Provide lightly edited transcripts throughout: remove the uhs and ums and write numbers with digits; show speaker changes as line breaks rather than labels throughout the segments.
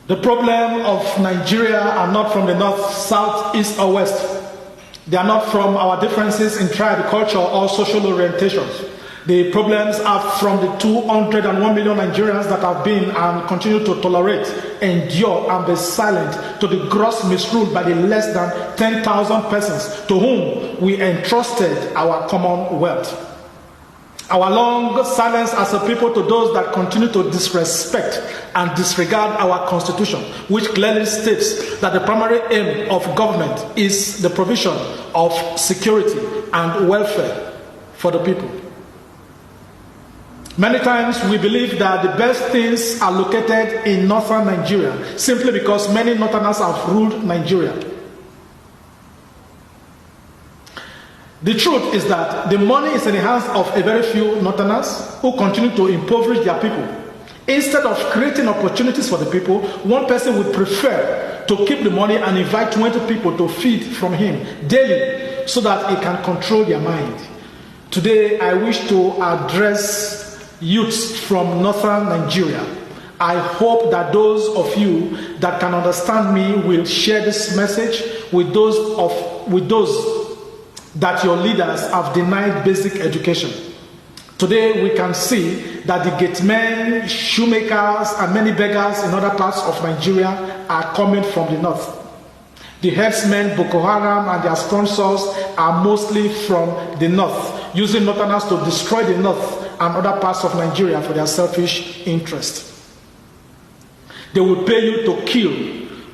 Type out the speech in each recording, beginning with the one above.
The problem of Nigeria are not from the north, south, east, or west. They are not from our differences in tribe, culture, or social orientations. The problems are from the 201 million Nigerians that have been and continue to tolerate, endure, and be silent to the gross misrule by the less than 10,000 persons to whom we entrusted our commonwealth. Our long silence as a people to those that continue to disrespect and disregard our constitution, which clearly states that the primary aim of government is the provision of security and welfare for the people. Many times we believe that the best things are located in northern Nigeria simply because many northerners have ruled Nigeria. The truth is that the money is in the hands of a very few northerners who continue to impoverish their people. Instead of creating opportunities for the people, one person would prefer to keep the money and invite 20 people to feed from him daily so that he can control their mind. Today, I wish to address youths from northern Nigeria. I hope that those of you that can understand me will share this message with those that your leaders have denied basic education. Today we can see that the gatemen, shoemakers, and many beggars in other parts of Nigeria are coming from the north. The herdsmen, Boko Haram, and their sponsors are mostly from the north, using northerners to destroy the north and other parts of Nigeria for their selfish interest. They will pay you to kill,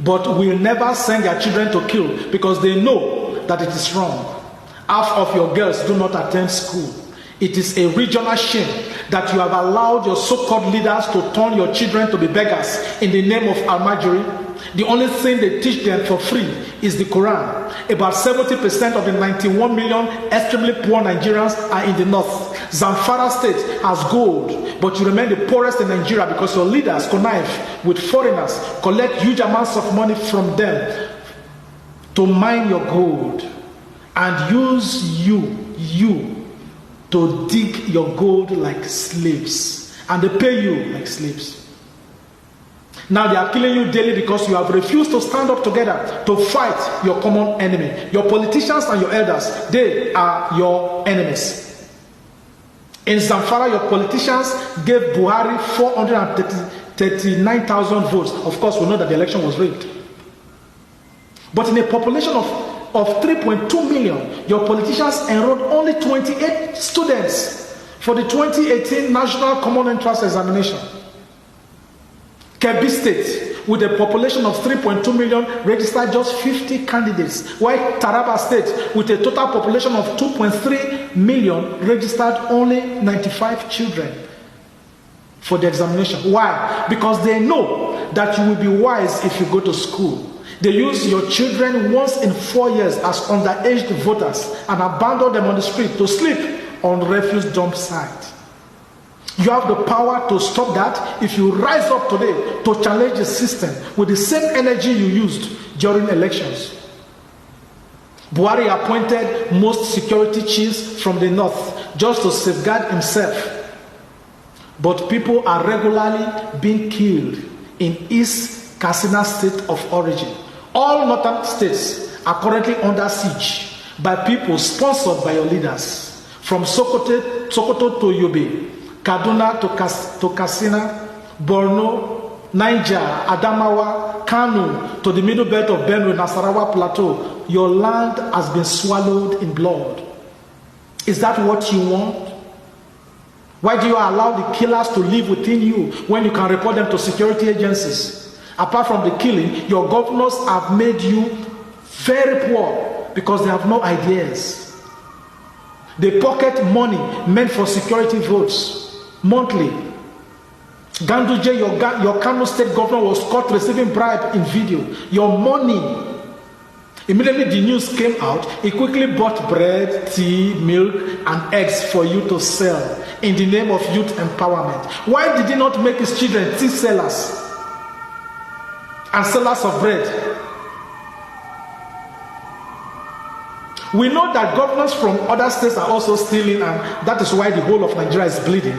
but will never send their children to kill because they know that it is wrong. Half of your girls do not attend school. It is a regional shame that you have allowed your so-called leaders to turn your children to be beggars in the name of Almajiri. The only thing they teach them for free is the Quran. About 70% of the 91 million extremely poor Nigerians are in the north. Zamfara state has gold, but you remain the poorest in Nigeria because your leaders connive with foreigners, collect huge amounts of money from them to mine your gold and use you to dig your gold like slaves, and they pay you like slaves. Now they are killing you daily because you have refused to stand up together to fight your common enemy. Your politicians and your elders, they are your enemies. In Zamfara, your politicians gave Buhari 439,000 votes. Of course, we know that the election was rigged. But in a population of 3.2 million, your politicians enrolled only 28 students for the 2018 National Common Entrance Examination. Kebbi State, with a population of 3.2 million, registered just 50 candidates, while Taraba State, with a total population of 2.3 million, registered only 95 children for the examination. Why? Because they know that you will be wise if you go to school. They use your children once in 4 years as underage voters and abandon them on the street to sleep on refuse dump site. You have the power to stop that if you rise up today to challenge the system with the same energy you used during elections. Buhari appointed most security chiefs from the north just to safeguard himself. But people are regularly being killed in East Katsina state of origin. All northern states are currently under siege by people sponsored by your leaders. From Sokoto to Yobe, Kaduna to Katsina, Borno, Niger, Adamawa, Kano to the middle belt of Benue, Nasarawa Plateau, your land has been swallowed in blood. Is that what you want? Why do you allow the killers to live within you when you can report them to security agencies? Apart from the killing, your governors have made you very poor because they have no ideas. They pocket money meant for security votes monthly. Ganduje, your Kano state governor, was caught receiving bribe in video. Your money. Immediately the news came out, he quickly bought bread, tea, milk, and eggs for you to sell in the name of youth empowerment. Why did he not make his children tea sellers and sellers of bread? We know that governors from other states are also stealing, and that is why the whole of Nigeria is bleeding.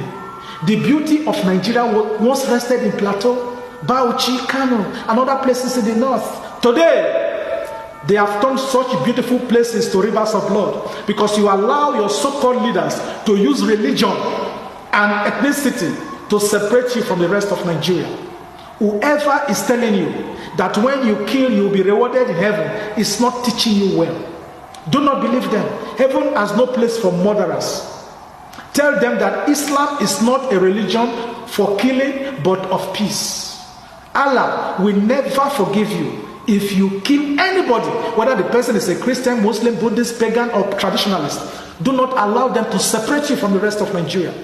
The beauty of Nigeria once rested in Plateau, Bauchi, Kano, and other places in the north. Today, they have turned such beautiful places to rivers of blood because you allow your so-called leaders to use religion and ethnicity to separate you from the rest of Nigeria. Whoever is telling you that when you kill, you will be rewarded in heaven is not teaching you well. Do not believe them. Heaven has no place for murderers. Tell them that Islam is not a religion for killing, but of peace. Allah will never forgive you if you kill anybody, whether the person is a Christian, Muslim, Buddhist, pagan, or traditionalist. Do not allow them to separate you from the rest of Nigeria.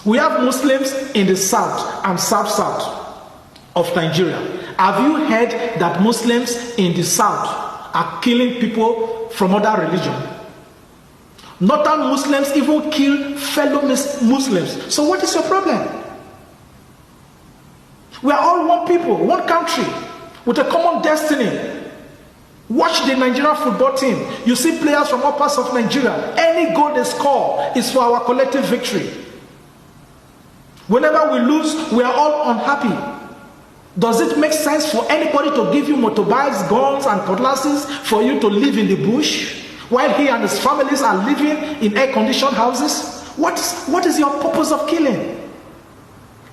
We have Muslims in the south and south of Nigeria. Have you heard that Muslims in the south are killing people from other religion? Northern Muslims even kill fellow Muslims. So what is your problem? We are all one people, one country, with a common destiny. Watch the Nigerian football team. You see players from all parts of Nigeria. Any goal they score is for our collective victory. Whenever we lose, we are all unhappy. Does it make sense for anybody to give you motorbikes, guns, and cutlasses for you to live in the bush while he and his families are living in air-conditioned houses? What is your purpose of killing?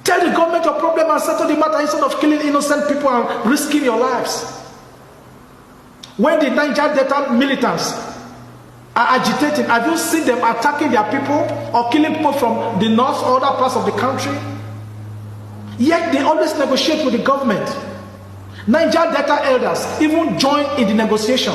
Tell the government your problem and settle the matter instead of killing innocent people and risking your lives. When the Niger Delta militants are agitating, have you seen them attacking their people or killing people from the north or other parts of the country? Yet they always negotiate with the government. Niger Delta elders even join in the negotiation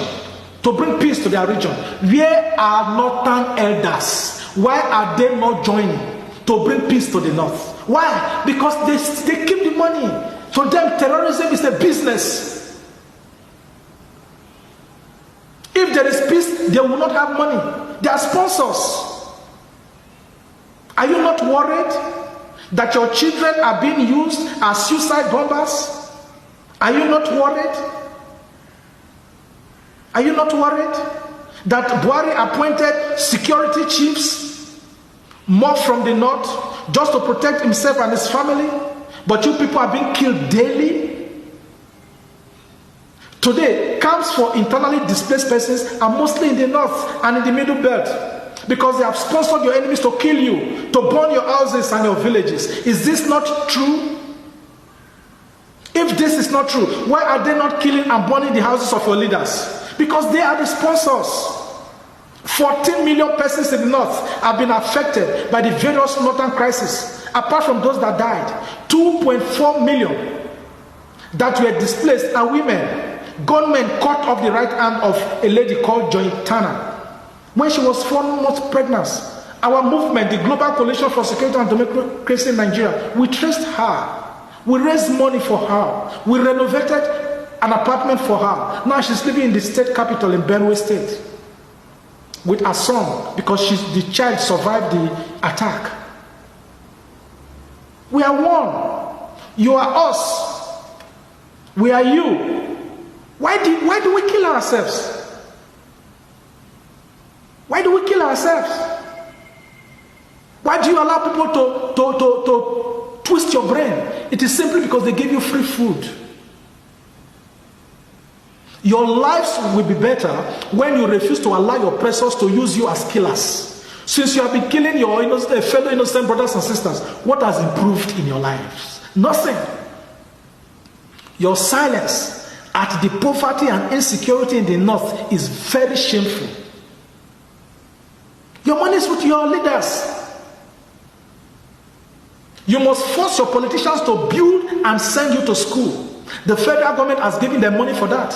to bring peace to their region. Where are northern elders? Why are they not joining to bring peace to the north? Why? Because they keep the money. For them, terrorism is a business. If there is peace, they will not have money. They are sponsors. Are you not worried that your children are being used as suicide bombers? Are you not worried? Are you not worried that Buhari appointed security chiefs, more from the north, just to protect himself and his family? But you people are being killed daily. Today, camps for internally displaced persons are mostly in the north and in the middle belt because they have sponsored your enemies to kill you, to burn your houses and your villages. Is this not true? If this is not true, why are they not killing and burning the houses of your leaders? Because they are the sponsors. 14 million persons in the north have been affected by the various northern crises, apart from those that died. 2.4 million that were displaced are women. Gunmen cut off the right hand of a lady called Joy Turner when she was 4 months pregnant. Our movement, the Global Coalition for Security and Democracy in Nigeria, we traced her. We raised money for her. We renovated an apartment for her. Now she's living in the state capital in Benue State with her son because the child survived the attack. We are one. You are us. We are you. Why do we kill ourselves? Why do we kill ourselves? Why do you allow people to twist your brain? It is simply because they give you free food. Your lives will be better when you refuse to allow your oppressors to use you as killers. Since you have been killing your fellow innocent brothers and sisters, what has improved in your lives? Nothing. Your silence at the poverty and insecurity in the north is very shameful. Your money is with your leaders. You must force your politicians to build and send you to school. The federal government has given them money for that.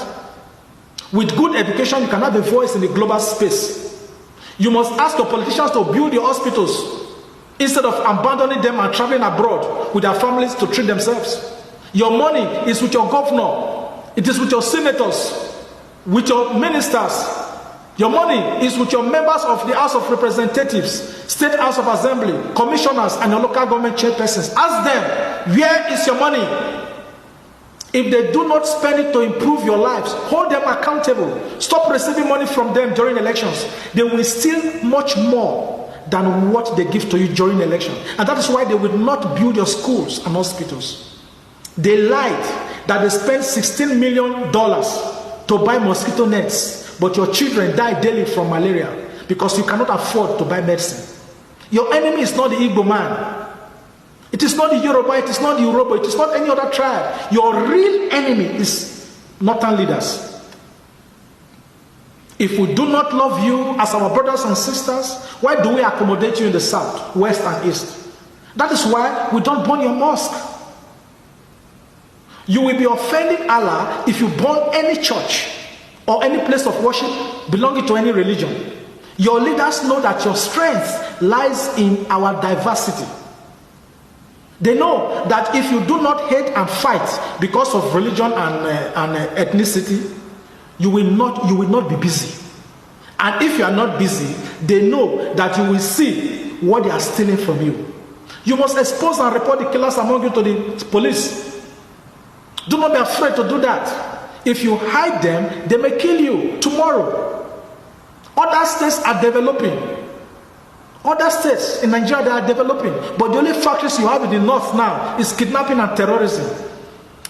With good education, you can have a voice in the global space. You must ask your politicians to build your hospitals instead of abandoning them and traveling abroad with their families to treat themselves. Your money is with your governor. It is with your senators, with your ministers. Your money is with your members of the House of Representatives, State House of Assembly, commissioners, and your local government chairpersons. Ask them, where is your money? If they do not spend it to improve your lives, hold them accountable. Stop receiving money from them during elections. They will steal much more than what they give to you during election. And that is why they will not build your schools and hospitals. They lied that they spent $16 million to buy mosquito nets, but your children die daily from malaria because you cannot afford to buy medicine. Your enemy is not the Igbo man. It is not the Yoruba, it is not the Yoruba, it is not any other tribe. Your real enemy is northern leaders. If we do not love you as our brothers and sisters, why do we accommodate you in the south, west, and east? That is why we don't burn your mosque. You will be offending Allah if you burn any church or any place of worship belonging to any religion. Your leaders know that your strength lies in our diversity. They know that if you do not hate and fight because of religion and ethnicity, you will not be busy. And if you are not busy, they know that you will see what they are stealing from you. You must expose and report the killers among you to the police. Do not be afraid to do that. If you hide them, they may kill you tomorrow. Other states are developing. Other states in Nigeria, they are developing. But the only factors you have in the north now is kidnapping and terrorism.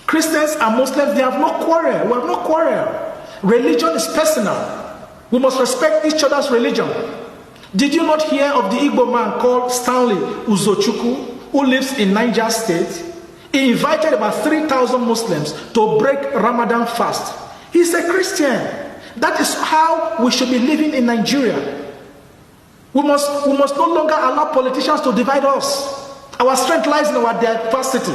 Christians and Muslims, they have no quarrel. We have no quarrel. Religion is personal. We must respect each other's religion. Did you not hear of the Igbo man called Stanley Uzochukwu, who lives in Niger State? He invited about 3,000 Muslims to break Ramadan fast. He's a Christian. That is how we should be living in Nigeria. We must no longer allow politicians to divide us. Our strength lies in our diversity.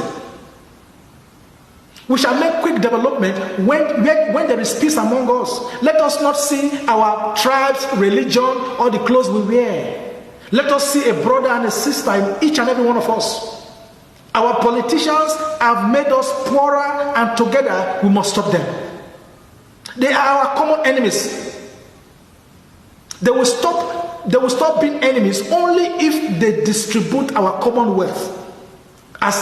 We shall make quick development when there is peace among us. Let us not see our tribes, religion, or the clothes we wear. Let us see a brother and a sister in each and every one of us. Our politicians have made us poorer, and together we must stop them. They are our common enemies. They will stop being enemies only if they distribute our common wealth as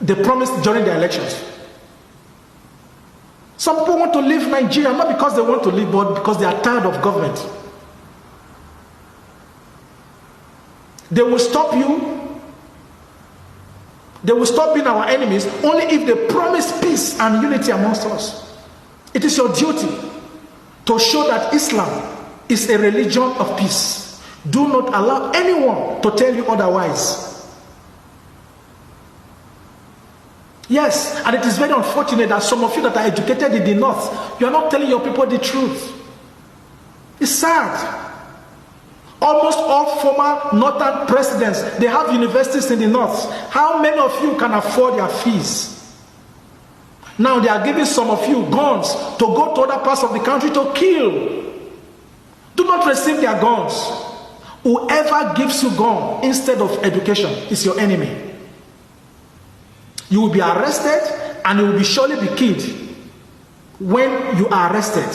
they promised during the elections. Some people want to leave Nigeria not because they want to leave, but because they are tired of government. They will stop you. They will stop being our enemies only if they promise peace and unity amongst us. It is your duty to show that Islam is a religion of peace. Do not allow anyone to tell you otherwise. Yes, and it is very unfortunate that some of you that are educated in the north, you are not telling your people the truth. It's sad. Almost all former northern presidents, they have universities in the north. How many of you can afford their fees? Now they are giving some of you guns to go to other parts of the country to kill. Do not receive their guns. Whoever gives you gun instead of education is your enemy. You will be arrested and you will be surely be killed when you are arrested.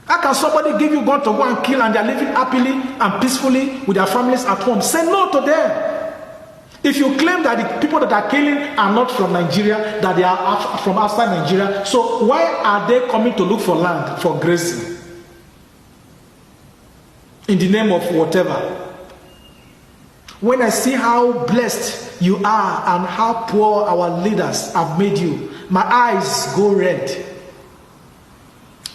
How can somebody give you gun to go and kill and they are living happily and peacefully with their families at home? Say no to them. If you claim that the people that are killing are not from Nigeria, that they are from outside Nigeria, so why are they coming to look for land for grazing? In the name of whatever. When I see how blessed you are and how poor our leaders have made you, my eyes go red.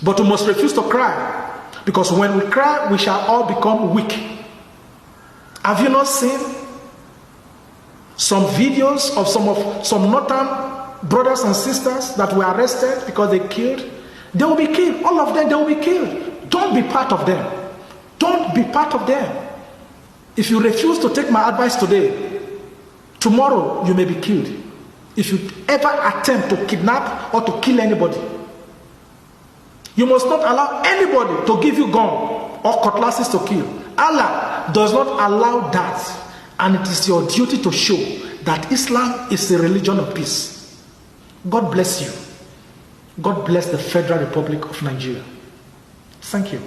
But we must refuse to cry, because when we cry, we shall all become weak. Have you not seen some videos of some northern brothers and sisters that were arrested because they killed? They will be killed. All of them, they will be killed. Don't be part of them. Don't be part of them. If you refuse to take my advice today, tomorrow you may be killed. If you ever attempt to kidnap or to kill anybody, you must not allow anybody to give you gun or cutlasses to kill. Allah does not allow that. And it is your duty to show that Islam is a religion of peace. God bless you. God bless the Federal Republic of Nigeria. Thank you.